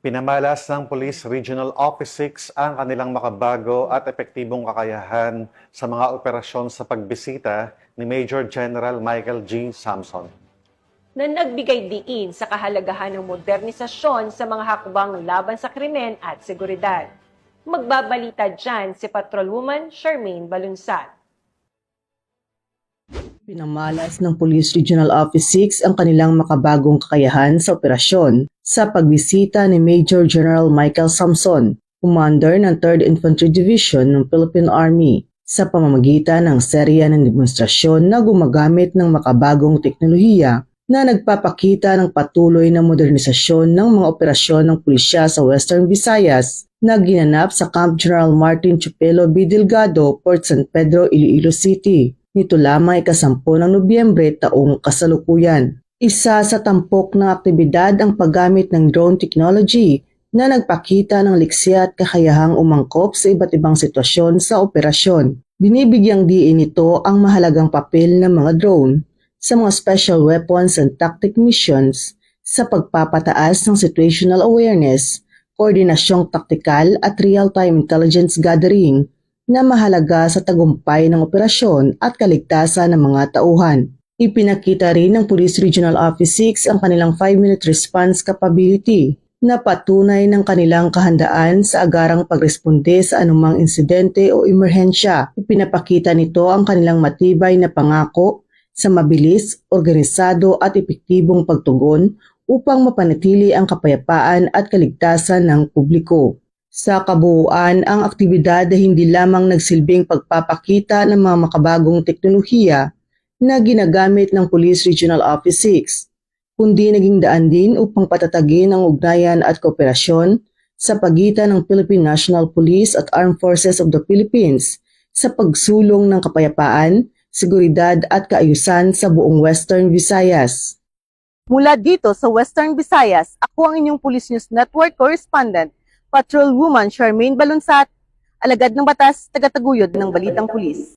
Pinamalas ng Police Regional Office 6 ang kanilang makabago at epektibong kakayahan sa mga operasyon sa pagbisita ni Major General Michael G. Samson. Na nagbigay diin sa kahalagahan ng modernisasyon sa mga hakbang laban sa krimen at seguridad. Magbabalita dyan si Patrolwoman Charmaine Balunsat. Pinamalas ng Police Regional Office 6 ang kanilang makabagong kakayahan sa operasyon sa pagbisita ni Major General Michael Samson, Commander ng 3rd Infantry Division ng Philippine Army, sa pamamagitan ng serya ng demonstrasyon na gumagamit ng makabagong teknolohiya na nagpapakita ng patuloy na modernisasyon ng mga operasyon ng pulisya sa Western Visayas na ginanap sa Camp General Martin Chupelo B. Delgado, Port San Pedro, Iloilo City. Nito lamang ika-10 ng Nobyembre taong kasalukuyan. Isa sa tampok ng aktibidad ang paggamit ng drone technology na nagpakita ng liksya at kakayahang umangkop sa iba't ibang sitwasyon sa operasyon. Binibigyang diin nito ang mahalagang papel ng mga drone sa mga special weapons and tactic missions sa pagpapataas ng situational awareness, koordinasyong taktikal at real-time intelligence gathering na mahalaga sa tagumpay ng operasyon at kaligtasan ng mga tauhan. Ipinakita rin ng Police Regional Office 6 ang kanilang 5-minute response capability na patunay ng kanilang kahandaan sa agarang pagresponde sa anumang insidente o emerhensya. Ipinapakita nito ang kanilang matibay na pangako sa mabilis, organisado at epektibong pagtugon upang mapanatili ang kapayapaan at kaligtasan ng publiko. Sa kabuuan, ang aktibidad ay hindi lamang nagsilbing pagpapakita ng mga makabagong teknolohiya na ginagamit ng Police Regional Office 6, kundi naging daan din upang patatagin ang ugnayan at kooperasyon sa pagitan ng Philippine National Police at Armed Forces of the Philippines sa pagsulong ng kapayapaan, seguridad at kaayusan sa buong Western Visayas. Mula dito sa Western Visayas, ako ang inyong Police News Network correspondent, Patrolwoman Charmaine Balunsat, alagad ng batas, tagataguyod ng Balitang Pulis.